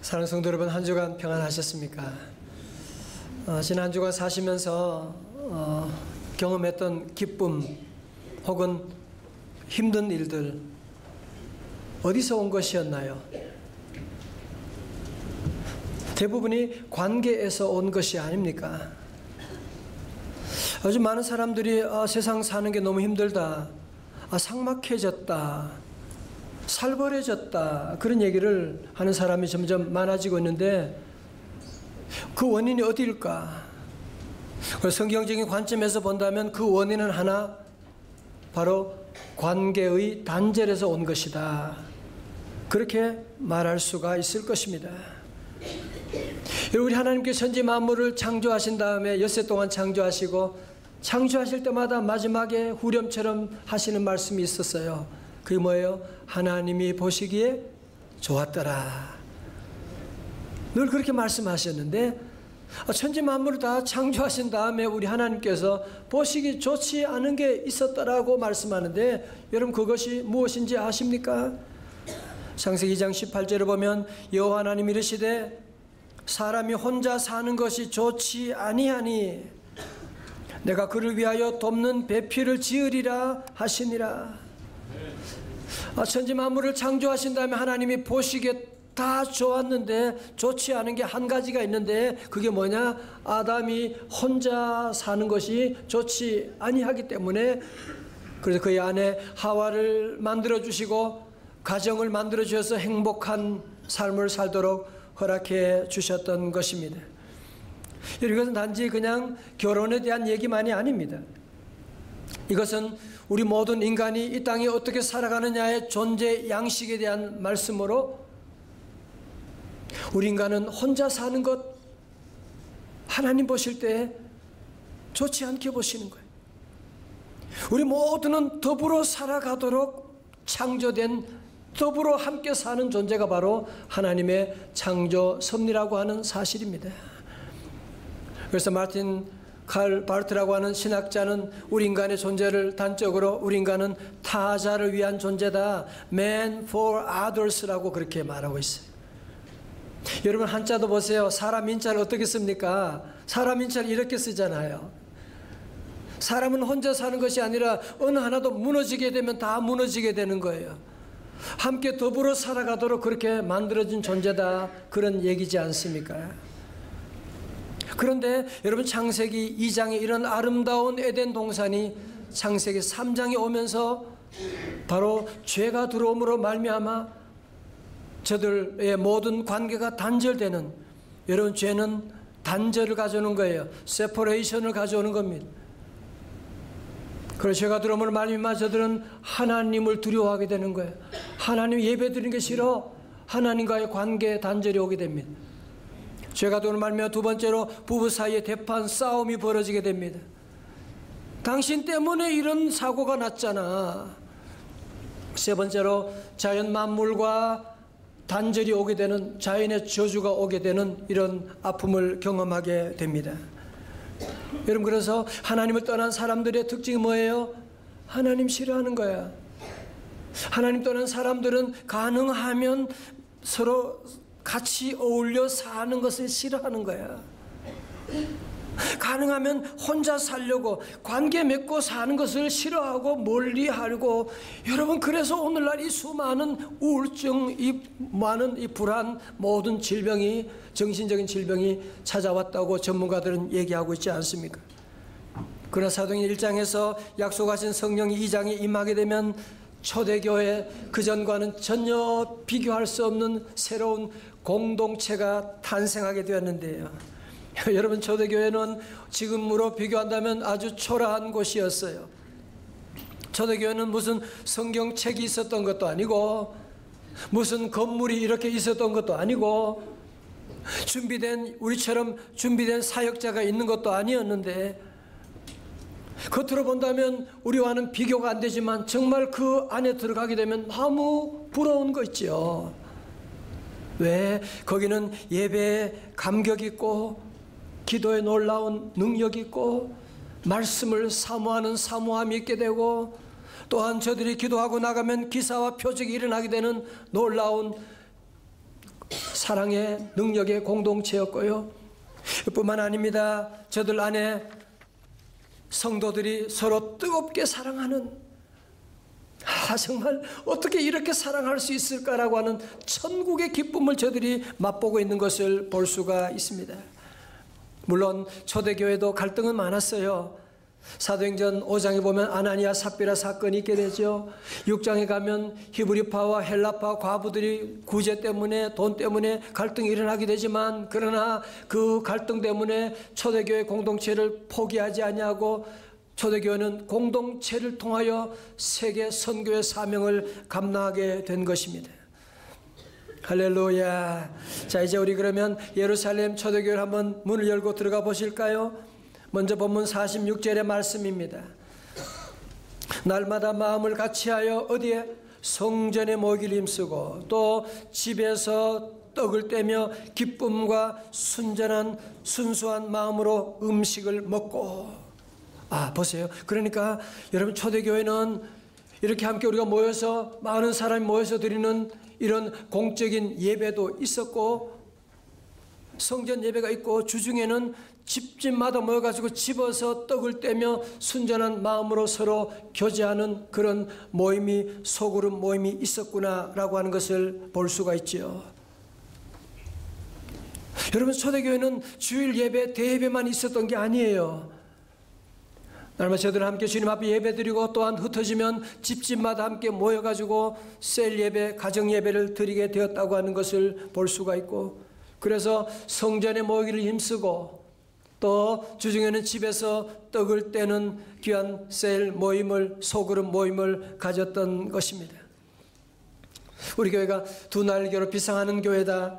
사랑하는 성도 여러분, 한 주간 평안하셨습니까? 지난 한 주간 사시면서 경험했던 기쁨 혹은 힘든 일들 어디서 온 것이었나요? 대부분이 관계에서 온 것이 아닙니까? 요즘 많은 사람들이 세상 사는 게 너무 힘들다, 삭막해졌다, 살벌해졌다, 그런 얘기를 하는 사람이 점점 많아지고 있는데 그 원인이 어디일까? 성경적인 관점에서 본다면 그 원인은 하나, 바로 관계의 단절에서 온 것이다, 그렇게 말할 수가 있을 것입니다. 우리 하나님께서 천지 만물을 창조하신 다음에 엿새 동안 창조하시고, 창조하실 때마다 마지막에 후렴처럼 하시는 말씀이 있었어요. 그게 뭐예요? 하나님이 보시기에 좋았더라. 늘 그렇게 말씀하셨는데, 천지 만물을 다 창조하신 다음에 우리 하나님께서 보시기 좋지 않은 게 있었다라고 말씀하는데, 여러분 그것이 무엇인지 아십니까? 창세기 2장 18절을 보면 여호와 하나님이 이르시되 사람이 혼자 사는 것이 좋지 아니하니 내가 그를 위하여 돕는 배필을 지으리라 하시니라. 천지 만물을 창조하신 다음에 하나님이 보시기에 다 좋았는데 좋지 않은 게 한 가지가 있는데, 그게 뭐냐? 아담이 혼자 사는 것이 좋지 아니하기 때문에, 그래서 그의 아내 하와를 만들어 주시고 가정을 만들어 주셔서 행복한 삶을 살도록 허락해 주셨던 것입니다. 이것은 단지 그냥 결혼에 대한 얘기만이 아닙니다. 이것은 우리 모든 인간이 이 땅에 어떻게 살아가느냐의 존재 양식에 대한 말씀으로, 우리 인간은 혼자 사는 것 하나님 보실 때 좋지 않게 보시는 거예요. 우리 모두는 더불어 살아가도록 창조된, 더불어 함께 사는 존재가 바로 하나님의 창조 섭리라고 하는 사실입니다. 그래서 마틴 칼 바르트라고 하는 신학자는 우리 인간의 존재를 단적으로 우리 인간은 타자를 위한 존재다, man for others라고 그렇게 말하고 있어요. 여러분 한자도 보세요. 사람 인자를 어떻게 씁니까? 사람 인자를 이렇게 쓰잖아요. 사람은 혼자 사는 것이 아니라 어느 하나도 무너지게 되면 다 무너지게 되는 거예요. 함께 더불어 살아가도록 그렇게 만들어진 존재다, 그런 얘기지 않습니까? 그런데 여러분 창세기 2장에 이런 아름다운 에덴 동산이 창세기 3장에 오면서 바로 죄가 들어옴으로 말미암아 저들의 모든 관계가 단절되는, 여러분 죄는 단절을 가져오는 거예요. 세퍼레이션을 가져오는 겁니다. 그래서 죄가 들어옴으로 말미암아 저들은 하나님을 두려워하게 되는 거예요. 하나님 예배 드리는 게 싫어. 하나님과의 관계 단절이 오게 됩니다. 죄가 들어옴으로 말미암아 두 번째로 부부 사이에 대판 싸움이 벌어지게 됩니다. 당신 때문에 이런 사고가 났잖아. 세 번째로 자연 만물과 단절이 오게 되는, 자연의 저주가 오게 되는 이런 아픔을 경험하게 됩니다. 여러분 그래서 하나님을 떠난 사람들의 특징이 뭐예요? 하나님 싫어하는 거야. 하나님 떠난 사람들은 가능하면 서로 같이 어울려 사는 것을 싫어하는 거야. 가능하면 혼자 살려고, 관계 맺고 사는 것을 싫어하고 멀리하고, 여러분 그래서 오늘날 이 수많은 우울증, 이 많은 이 불안, 모든 질병이, 정신적인 질병이 찾아왔다고 전문가들은 얘기하고 있지 않습니까? 그러나 사도행전 1장에서 약속하신 성령이 2장에 임하게 되면 초대교회 그전과는 전혀 비교할 수 없는 새로운 공동체가 탄생하게 되었는데요. 여러분 초대교회는 지금으로 비교한다면 아주 초라한 곳이었어요. 초대교회는 무슨 성경책이 있었던 것도 아니고, 무슨 건물이 이렇게 있었던 것도 아니고, 우리처럼 준비된 사역자가 있는 것도 아니었는데, 겉으로 본다면 우리와는 비교가 안 되지만 정말 그 안에 들어가게 되면 너무 부러운 거 있죠. 왜? 거기는 예배에 감격 있고, 기도에 놀라운 능력이 있고, 말씀을 사모하는 사모함이 있게 되고, 또한 저들이 기도하고 나가면 기사와 표적이 일어나게 되는 놀라운 사랑의 능력의 공동체였고요. 뿐만 아닙니다. 저들 안에 성도들이 서로 뜨겁게 사랑하는, 정말 어떻게 이렇게 사랑할 수 있을까라고 하는 천국의 기쁨을 저들이 맛보고 있는 것을 볼 수가 있습니다. 물론 초대교회도 갈등은 많았어요. 사도행전 5장에 보면 아나니아 삽비라 사건이 있게 되죠. 6장에 가면 히브리파와 헬라파 과부들이 구제 때문에, 돈 때문에 갈등이 일어나게 되지만, 그러나 그 갈등 때문에 초대교회 공동체를 포기하지 아니하고 초대교회는 공동체를 통하여 세계 선교의 사명을 감당하게 된 것입니다. 할렐루야. 자, 이제 우리 그러면 예루살렘 초대교회를 한번 문을 열고 들어가 보실까요? 먼저 본문 46절의 말씀입니다. 날마다 마음을 같이하여 어디에? 성전에 모이기를 힘쓰고 또 집에서 떡을 떼며 기쁨과 순수한 마음으로 음식을 먹고. 보세요. 그러니까 여러분, 초대교회는 이렇게 함께 우리가 모여서, 많은 사람이 모여서 드리는 이런 공적인 예배도 있었고, 성전 예배가 있고, 주중에는 집집마다 모여가지고 집어서 떡을 떼며 순전한 마음으로 서로 교제하는 그런 모임이, 소그룹 모임이 있었구나라고 하는 것을 볼 수가 있죠. 여러분, 초대교회는 주일 예배, 대예배만 있었던 게 아니에요. 날마다 저들은 함께 주님 앞에 예배드리고, 또한 흩어지면 집집마다 함께 모여가지고 셀 예배, 가정 예배를 드리게 되었다고 하는 것을 볼 수가 있고, 그래서 성전에 모이기를 힘쓰고 또 주중에는 집에서 떡을 떼는 귀한 셀 모임을, 소그룹 모임을 가졌던 것입니다. 우리 교회가 두 날교로 비상하는 교회다,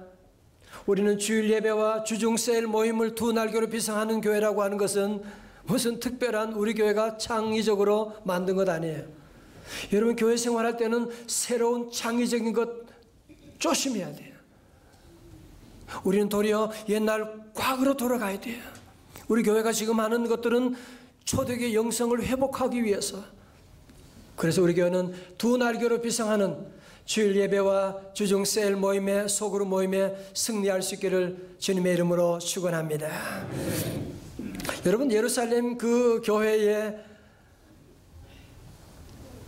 우리는 주일 예배와 주중 셀 모임을 두 날교로 비상하는 교회라고 하는 것은 무슨 특별한 우리 교회가 창의적으로 만든 것 아니에요. 여러분, 교회 생활할 때는 새로운 창의적인 것 조심해야 돼요. 우리는 도리어 옛날 과거로 돌아가야 돼요. 우리 교회가 지금 하는 것들은 초대교회 영성을 회복하기 위해서. 그래서 우리 교회는 두 날교로 비상하는 주일 예배와 주중 셀 모임에, 소그룹 모임에 승리할 수 있기를 주님의 이름으로 축원합니다. 여러분, 예루살렘 그 교회에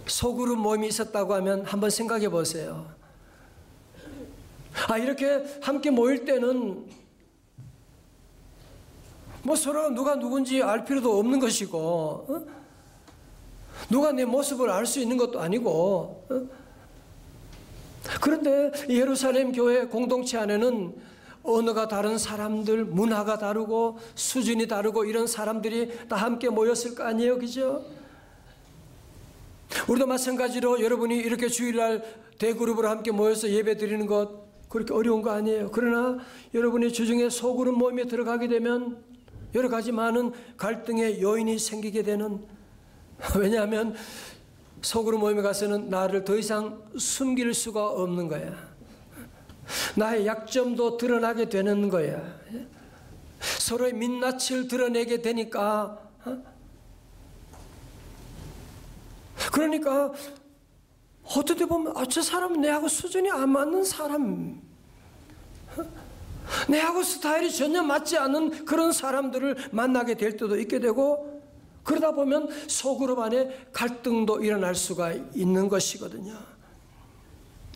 소그룹 모임이 있었다고 하면 한번 생각해 보세요. 이렇게 함께 모일 때는 뭐 서로 누가 누군지 알 필요도 없는 것이고, 누가 내 모습을 알 수 있는 것도 아니고, 그런데 예루살렘 교회 공동체 안에는 언어가 다른 사람들, 문화가 다르고 수준이 다르고 이런 사람들이 다 함께 모였을 거 아니에요, 그죠? 우리도 마찬가지로 여러분이 이렇게 주일날 대그룹으로 함께 모여서 예배 드리는 것 그렇게 어려운 거 아니에요. 그러나 여러분이 주중에 소그룹 모임에 들어가게 되면 여러 가지 많은 갈등의 요인이 생기게 되는, 왜냐하면 소그룹 모임에 가서는 나를 더 이상 숨길 수가 없는 거야. 나의 약점도 드러나게 되는 거야. 서로의 민낯을 드러내게 되니까. 그러니까 어떤 때 보면 저 사람은 내하고 수준이 안 맞는 사람, 내하고 스타일이 전혀 맞지 않는 그런 사람들을 만나게 될 때도 있게 되고, 그러다 보면 소그룹 안에 갈등도 일어날 수가 있는 것이거든요.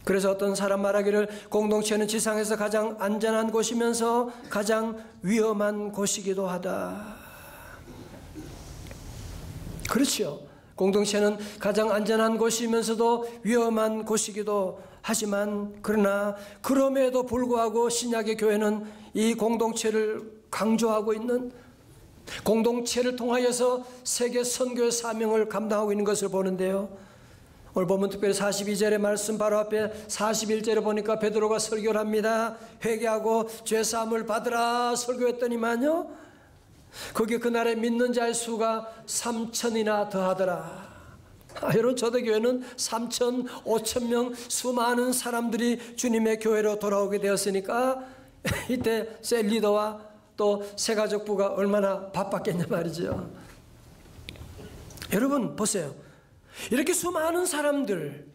그래서 어떤 사람 말하기를 공동체는 지상에서 가장 안전한 곳이면서 가장 위험한 곳이기도 하다. 그렇죠. 공동체는 가장 안전한 곳이면서도 위험한 곳이기도 하지만, 그러나 그럼에도 불구하고 신약의 교회는 이 공동체를 강조하고 있는, 공동체를 통하여서 세계 선교의 사명을 감당하고 있는 것을 보는데요. 오늘 보면 특별히 42절의 말씀 바로 앞에 41절에 보니까 베드로가 설교를 합니다. 회개하고 죄사함을 받으라 설교했더니만요, 거기 그날에 믿는 자의 수가 3,000이나 더하더라. 여러분, 초대교회는 3,000, 5,000명 수많은 사람들이 주님의 교회로 돌아오게 되었으니까 이때 셀 리더와 또 새가족부가 얼마나 바빴겠냐 말이죠. 여러분 보세요. 이렇게 수많은 사람들,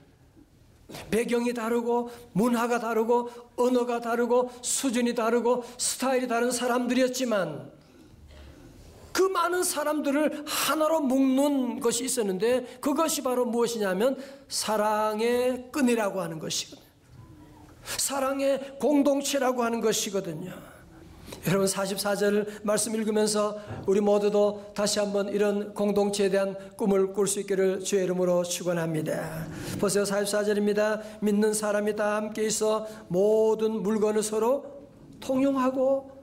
배경이 다르고 문화가 다르고 언어가 다르고 수준이 다르고 스타일이 다른 사람들이었지만 그 많은 사람들을 하나로 묶는 것이 있었는데 그것이 바로 무엇이냐면 사랑의 끈이라고 하는 것이거든요. 사랑의 공동체라고 하는 것이거든요. 여러분 44절 말씀 읽으면서 우리 모두도 다시 한번 이런 공동체에 대한 꿈을 꿀 수 있기를 주의 이름으로 축원합니다. 보세요. 44절입니다. 믿는 사람이 다 함께 있어 모든 물건을 서로 통용하고,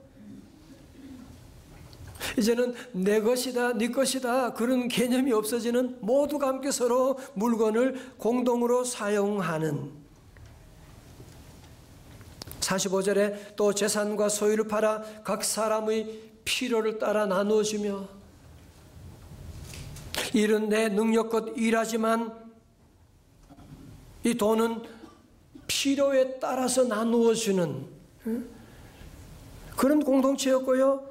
이제는 내 것이다 네 것이다 그런 개념이 없어지는, 모두가 함께 서로 물건을 공동으로 사용하는. 45절에 또 재산과 소유를 팔아 각 사람의 필요를 따라 나누어주며, 일은 내 능력껏 일하지만 이 돈은 필요에 따라서 나누어주는 그런 공동체였고요.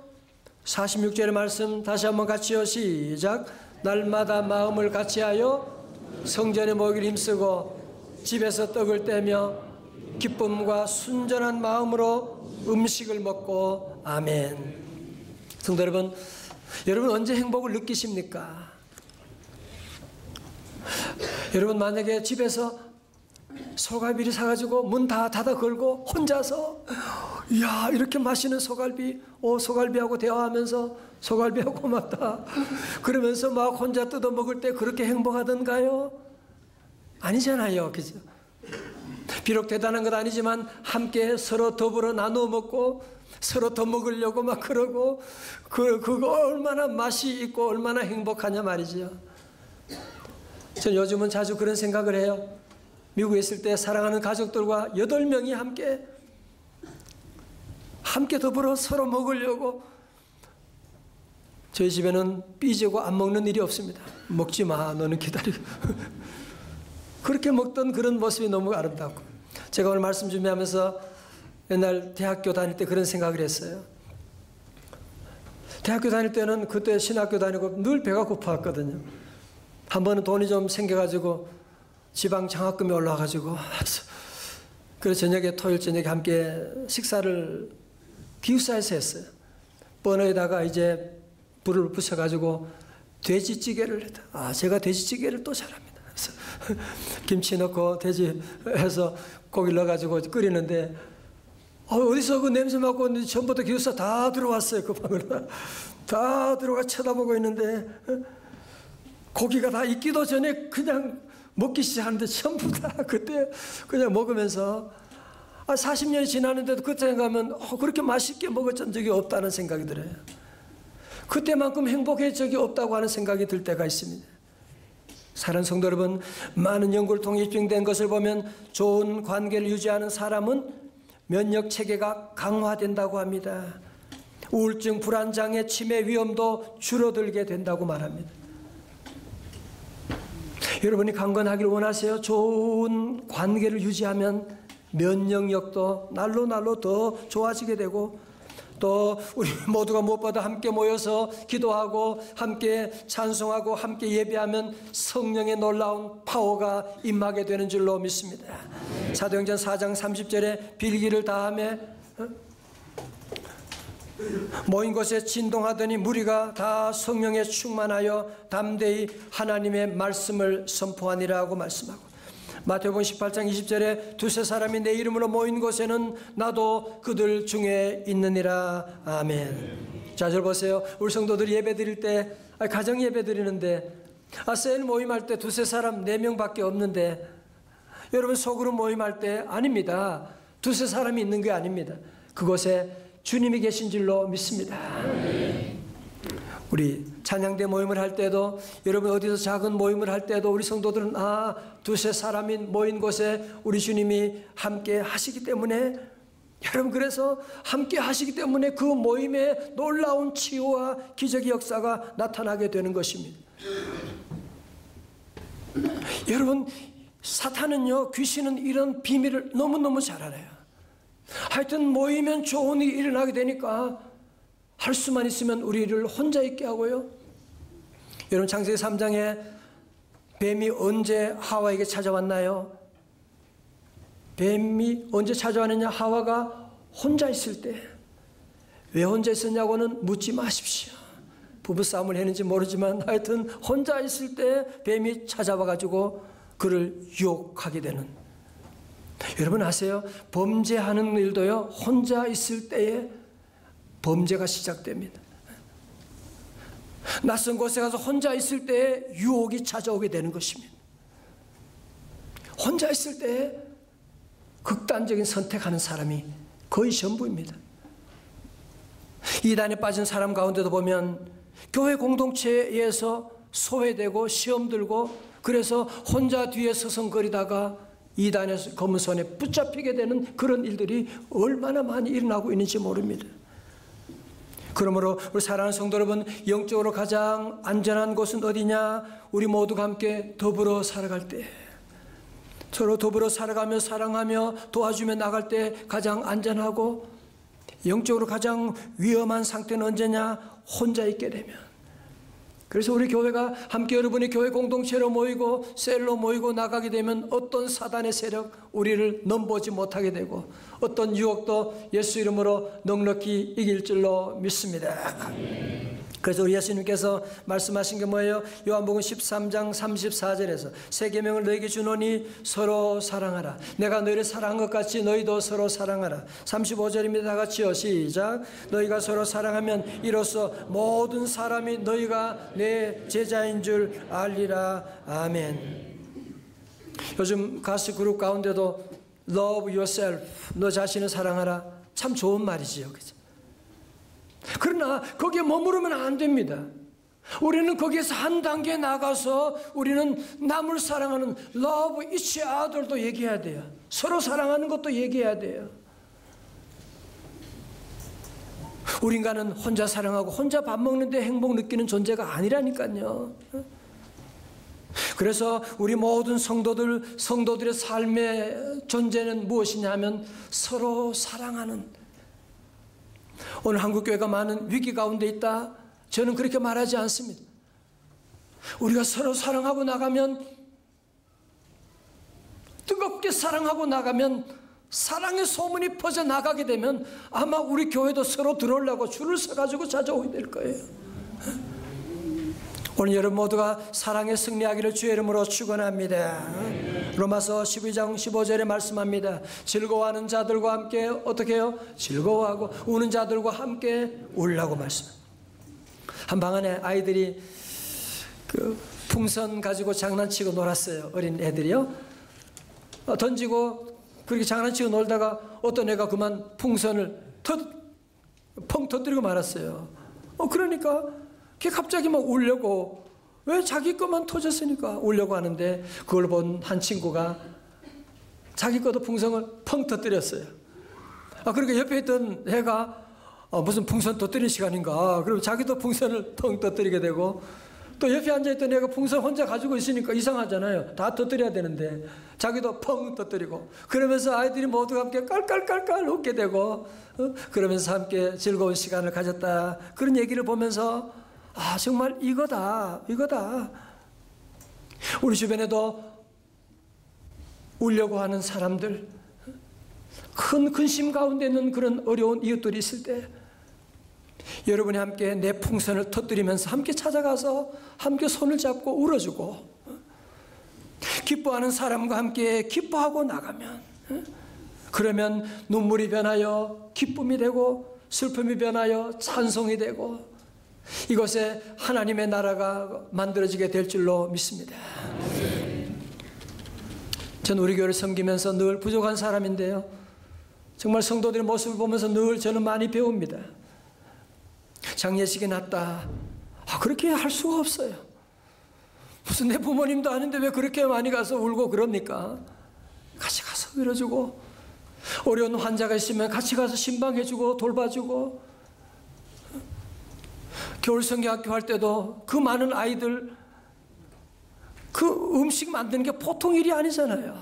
46절의 말씀 다시 한번 같이요. 시작. 날마다 마음을 같이하여 성전에 모이기를 힘쓰고 집에서 떡을 떼며 기쁨과 순전한 마음으로 음식을 먹고. 아멘. 성도 여러분, 여러분 언제 행복을 느끼십니까? 여러분 만약에 집에서 소갈비를 사가지고 문 다 닫아 걸고 혼자서 이야 이렇게 맛있는 소갈비, 소갈비하고 대화하면서 소갈비하고 고맙다 그러면서 막 혼자 뜯어 먹을 때 그렇게 행복하던가요? 아니잖아요. 그죠? 비록 대단한 건 아니지만 함께 서로 더불어 나누어 먹고 서로 더 먹으려고 막 그러고 그거 얼마나 맛이 있고 얼마나 행복하냐 말이죠. 전 요즘은 자주 그런 생각을 해요. 미국에 있을 때 사랑하는 가족들과 8명이 함께 더불어 서로 먹으려고. 저희 집에는 삐지고 안 먹는 일이 없습니다. 먹지 마, 너는 기다리고. 그렇게 먹던 그런 모습이 너무 아름답고, 제가 오늘 말씀 준비하면서 옛날 대학교 다닐 때 그런 생각을 했어요. 대학교 다닐 때는 그때 신학교 다니고 늘 배가 고팠거든요. 한 번은 돈이 좀 생겨가지고 지방 장학금이 올라와가지고 그래서 저녁에 토요일 저녁에 함께 식사를 기숙사에서 했어요. 버너에다가 이제 불을 붙여가지고 돼지찌개를 했다. 제가 돼지찌개를 또 잘합니다. 그래서 김치 넣고 돼지 해서 고기 넣어가지고 끓이는데 어디서 그 냄새 맡고 전부터 기숙사 다 들어왔어요. 그 방으로 다 들어가 쳐다보고 있는데 고기가 다 익기도 전에 그냥 먹기 시작하는데 전부 다 그때 그냥 먹으면서 40년이 지났는데도 그때 생각하면 그렇게 맛있게 먹었던 적이 없다는 생각이 들어요. 그때만큼 행복한 적이 없다고 하는 생각이 들 때가 있습니다. 사랑하는 성도 여러분, 많은 연구를 통해 입증된 것을 보면 좋은 관계를 유지하는 사람은 면역 체계가 강화된다고 합니다. 우울증, 불안장애, 치매 위험도 줄어들게 된다고 말합니다. 여러분이 강건하기를 원하세요? 좋은 관계를 유지하면 면역력도 날로 더 좋아지게 되고, 또 우리 모두가 무엇보다 함께 모여서 기도하고 함께 찬송하고 함께 예배하면 성령의 놀라운 파워가 임하게 되는 줄로 믿습니다. 사도행전 4장 30절에 빌기를 다하며 모인 곳에 진동하더니 무리가 다 성령에 충만하여 담대히 하나님의 말씀을 선포하니라 고 말씀하고, 마태복음 18장 20절에 두세 사람이 내 이름으로 모인 곳에는 나도 그들 중에 있느니라. 아멘. 자, 저 보세요. 우리 성도들이 예배 드릴 때, 가정 예배 드리는데 셀 모임할 때 두세 사람 4명밖에 없는데, 여러분 소그룹 모임할 때 아닙니다. 두세 사람이 있는 게 아닙니다. 그곳에 주님이 계신 줄로 믿습니다. 우리 찬양대 모임을 할 때도, 여러분 어디서 작은 모임을 할 때도 우리 성도들은 두세 사람이 모인 곳에 우리 주님이 함께 하시기 때문에, 여러분 그래서 함께 하시기 때문에 그 모임에 놀라운 치유와 기적의 역사가 나타나게 되는 것입니다. 여러분 사탄은요, 귀신은 이런 비밀을 너무너무 잘 알아요. 하여튼 모이면 좋은 일이 일어나게 되니까 할 수만 있으면 우리를 혼자 있게 하고요. 여러분 창세기 3장에 뱀이 언제 하와에게 찾아왔나요? 뱀이 언제 찾아왔느냐? 하와가 혼자 있을 때. 왜 혼자 있었냐고는 묻지 마십시오. 부부싸움을 했는지 모르지만 하여튼 혼자 있을 때 뱀이 찾아와가지고 그를 유혹하게 되는. 여러분 아세요? 범죄하는 일도요, 혼자 있을 때에 범죄가 시작됩니다. 낯선 곳에 가서 혼자 있을 때에 유혹이 찾아오게 되는 것입니다. 혼자 있을 때에 극단적인 선택하는 사람이 거의 전부입니다. 이단에 빠진 사람 가운데도 보면 교회 공동체에서 소외되고 시험 들고 그래서 혼자 뒤에 서성거리다가 이단의 검은 손에 붙잡히게 되는 그런 일들이 얼마나 많이 일어나고 있는지 모릅니다. 그러므로 우리 사랑하는 성도 여러분, 영적으로 가장 안전한 곳은 어디냐? 우리 모두가 함께 더불어 살아갈 때, 서로 더불어 살아가며 사랑하며 도와주며 나갈 때 가장 안전하고, 영적으로 가장 위험한 상태는 언제냐? 혼자 있게 되면. 그래서 우리 교회가 함께 여러분이 교회 공동체로 모이고 셀로 모이고 나가게 되면 어떤 사단의 세력 우리를 넘보지 못하게 되고 어떤 유혹도 예수 이름으로 넉넉히 이길 줄로 믿습니다. 그래서 우리 예수님께서 말씀하신 게 뭐예요? 요한복음 13장 34절에서 새 계명을 너에게 주노니 서로 사랑하라. 내가 너희를 사랑한 것 같이 너희도 서로 사랑하라. 35절입니다. 다 같이요. 시작. 너희가 서로 사랑하면 이로써 모든 사람이 너희가 내 제자인 줄 알리라. 아멘. 요즘 가수 그룹 가운데도 Love yourself, 너 자신을 사랑하라. 참 좋은 말이지요. 그죠? 그러나 거기에 머무르면 안 됩니다. 우리는 거기에서 한 단계 나가서 우리는 남을 사랑하는 love each other도 얘기해야 돼요. 서로 사랑하는 것도 얘기해야 돼요. 우리 인간은 혼자 사랑하고 혼자 밥 먹는데 행복 느끼는 존재가 아니라니까요. 그래서 우리 모든 성도들의 삶의 존재는 무엇이냐 하면 서로 사랑하는. 오늘 한국교회가 많은 위기 가운데 있다. 저는 그렇게 말하지 않습니다. 우리가 서로 사랑하고 나가면, 뜨겁게 사랑하고 나가면, 사랑의 소문이 퍼져나가게 되면 아마 우리 교회도 서로 들어오려고 줄을 서가지고 찾아오게 될 거예요. 오늘 여러분 모두가 사랑에 승리하기를 주의 이름으로 축원합니다. 로마서 12장 15절에 말씀합니다. 즐거워하는 자들과 함께 어떻게 해요? 즐거워하고 우는 자들과 함께 울라고 말씀합니다. 한 방 안에 아이들이 그 풍선 가지고 장난치고 놀았어요. 어린 애들이요. 던지고 그렇게 장난치고 놀다가 어떤 애가 그만 풍선을 펑 터뜨리고 말았어요. 그러니까 걔 갑자기 막 울려고, 왜 자기 것만 터졌으니까 울려고 하는데 그걸 본 한 친구가 자기 것도 풍선을 펑 터뜨렸어요. 그러니까 옆에 있던 애가 무슨 풍선 터뜨리는 시간인가, 그럼 자기도 풍선을 펑 터뜨리게 되고, 또 옆에 앉아있던 애가 풍선 혼자 가지고 있으니까 이상하잖아요. 다 터뜨려야 되는데 자기도 펑 터뜨리고, 그러면서 아이들이 모두 함께 깔깔깔깔 웃게 되고, 그러면서 함께 즐거운 시간을 가졌다. 그런 얘기를 보면서 정말 이거다. 우리 주변에도 울려고 하는 사람들, 큰 근심 가운데 있는 그런 어려운 이웃들이 있을 때 여러분이 함께 내 풍선을 터뜨리면서 함께 찾아가서 함께 손을 잡고 울어주고, 기뻐하는 사람과 함께 기뻐하고 나가면, 그러면 눈물이 변하여 기쁨이 되고 슬픔이 변하여 찬송이 되고 이곳에 하나님의 나라가 만들어지게 될 줄로 믿습니다. 저는 우리 교회를 섬기면서 늘 부족한 사람인데요, 정말 성도들의 모습을 보면서 늘 저는 많이 배웁니다. 장례식이 났다. 그렇게 할 수가 없어요. 무슨 내 부모님도 아닌데 왜 그렇게 많이 가서 울고 그럽니까? 같이 가서 빌어주고, 어려운 환자가 있으면 같이 가서 신방해주고 돌봐주고, 겨울 성경학교 할 때도 그 많은 아이들 그 음식 만드는 게 보통 일이 아니잖아요.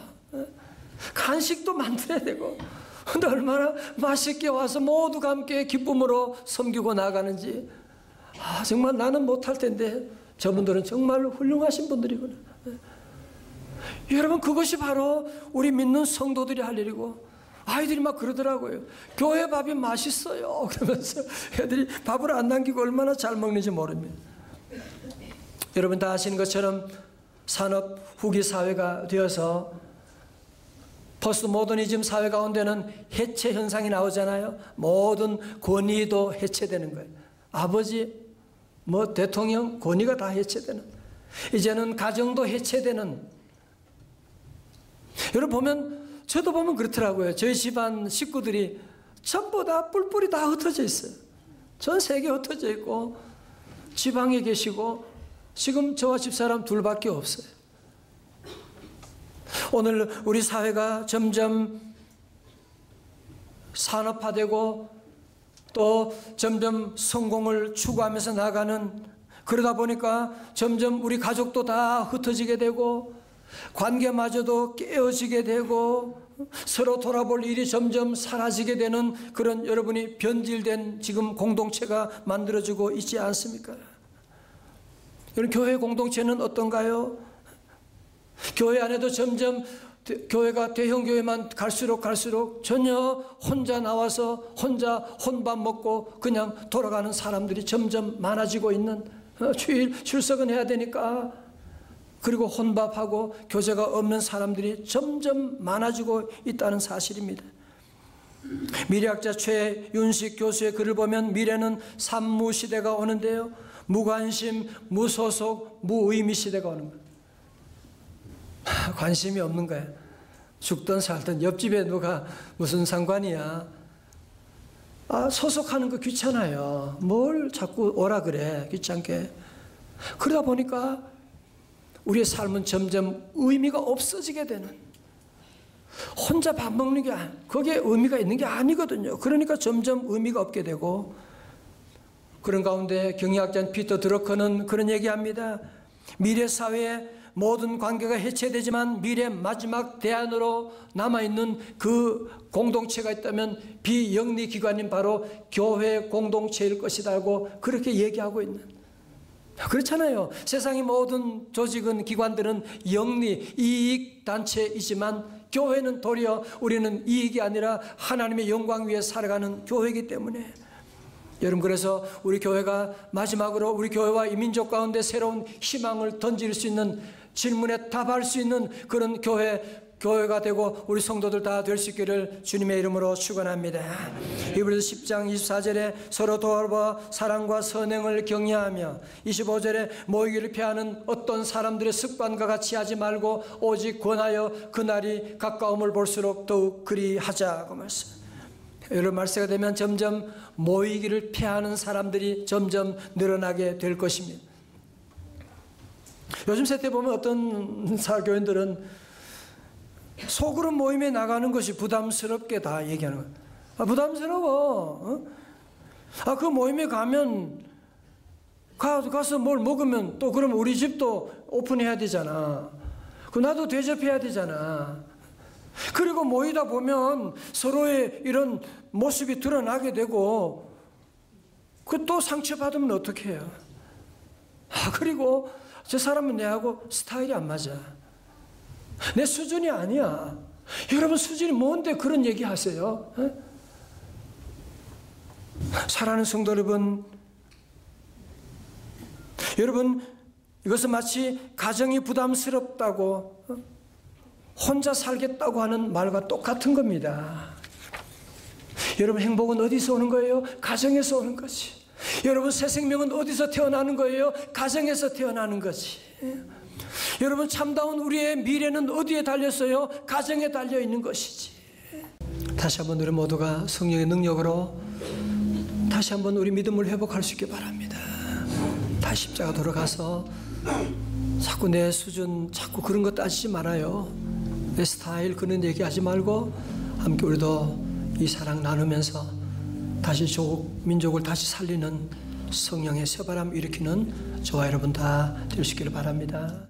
간식도 만들어야 되고, 근데 얼마나 맛있게 와서 모두가 함께 기쁨으로 섬기고 나가는지, 정말 나는 못할 텐데 저분들은 정말 훌륭하신 분들이구나. 여러분, 그것이 바로 우리 믿는 성도들이 할 일이고, 아이들이 막 그러더라고요. 교회 밥이 맛있어요. 그러면서 애들이 밥을 안 남기고 얼마나 잘 먹는지 모릅니다. 여러분 다 아시는 것처럼 산업 후기 사회가 되어서 포스트 모더니즘 사회 가운데는 해체 현상이 나오잖아요. 모든 권위도 해체되는 거예요. 아버지, 대통령, 권위가 다 해체되는. 이제는 가정도 해체되는. 여러분 보면, 저도 보면 그렇더라고요. 저희 집안 식구들이 전부 다 뿔뿔이 다 흩어져 있어요. 전 세계에 흩어져 있고 지방에 계시고 지금 저와 집사람 둘밖에 없어요. 오늘 우리 사회가 점점 산업화되고 또 점점 성공을 추구하면서 나가는, 그러다 보니까 점점 우리 가족도 다 흩어지게 되고 관계마저도 깨어지게 되고 서로 돌아볼 일이 점점 사라지게 되는 그런 여러분이 변질된 지금 공동체가 만들어지고 있지 않습니까? 여러분, 교회 공동체는 어떤가요? 교회 안에도 점점 교회가 대형 교회만 갈수록 전혀 혼자 나와서 혼자 혼밥 먹고 그냥 돌아가는 사람들이 점점 많아지고 있는, 주일 출석은 해야 되니까, 그리고 혼밥하고 교제가 없는 사람들이 점점 많아지고 있다는 사실입니다. 미래학자 최윤식 교수의 글을 보면 미래는 산무 시대가 오는데요, 무관심, 무소속, 무의미 시대가 오는 거예요. 관심이 없는 거예요. 죽든 살든 옆집에 누가 무슨 상관이야. 소속하는 거 귀찮아요. 뭘 자꾸 오라 그래, 귀찮게. 그러다 보니까 우리의 삶은 점점 의미가 없어지게 되는, 혼자 밥 먹는 게 거기에 의미가 있는 게 아니거든요. 그러니까 점점 의미가 없게 되고, 그런 가운데 경제학자 피터 드러커는 그런 얘기합니다. 미래 사회에 모든 관계가 해체되지만 미래 마지막 대안으로 남아있는 그 공동체가 있다면 비영리 기관인 바로 교회 공동체일 것이라고 그렇게 얘기하고 있는. 그렇잖아요. 세상의 모든 조직은, 기관들은 영리, 이익단체이지만 교회는 도리어 우리는 이익이 아니라 하나님의 영광 위에 살아가는 교회이기 때문에, 여러분, 그래서 우리 교회가 마지막으로 우리 교회와 이 민족 가운데 새로운 희망을 던질 수 있는, 질문에 답할 수 있는 그런 교회가 되고 우리 성도들 다 될 수 있기를 주님의 이름으로 축원합니다. 히브리서 10장 24절에 서로 도와봐 사랑과 선행을 격려하며, 25절에 모이기를 피하는 어떤 사람들의 습관과 같이 하지 말고 오직 권하여 그날이 가까움을 볼수록 더욱 그리하자고 말씀. 여러분, 말세가 되면 점점 모이기를 피하는 사람들이 점점 늘어나게 될 것입니다. 요즘 세대 보면 어떤 사교인들은 소그룹 모임에 나가는 것이 부담스럽게 다 얘기하는 거예요. 부담스러워. 그 모임에 가면 가서 뭘 먹으면 또 그러면 우리 집도 오픈해야 되잖아. 나도 대접해야 되잖아. 그리고 모이다 보면 서로의 이런 모습이 드러나게 되고, 그 또 상처받으면 어떻게 해요? 그리고 저 사람은 내하고 스타일이 안 맞아. 내 수준이 아니야. 여러분, 수준이 뭔데 그런 얘기 하세요? 사랑하는 성도 여러분, 이것은 마치 가정이 부담스럽다고 혼자 살겠다고 하는 말과 똑같은 겁니다. 여러분, 행복은 어디서 오는 거예요? 가정에서 오는 거지. 여러분, 새 생명은 어디서 태어나는 거예요? 가정에서 태어나는 거지. 여러분, 참다운 우리의 미래는 어디에 달렸어요? 가정에 달려 있는 것이지. 다시 한번 우리 모두가 성령의 능력으로 다시 한번 우리 믿음을 회복할 수 있기 바랍니다. 다시 십자가 돌아가서 자꾸 내 수준, 자꾸 그런 거 따지지 말아요. 내 스타일 그런 얘기하지 말고 함께 우리도 이 사랑 나누면서 다시 조국 민족을 다시 살리는 성령의 새바람 일으키는 저와 여러분 다 될 수 있기를 바랍니다.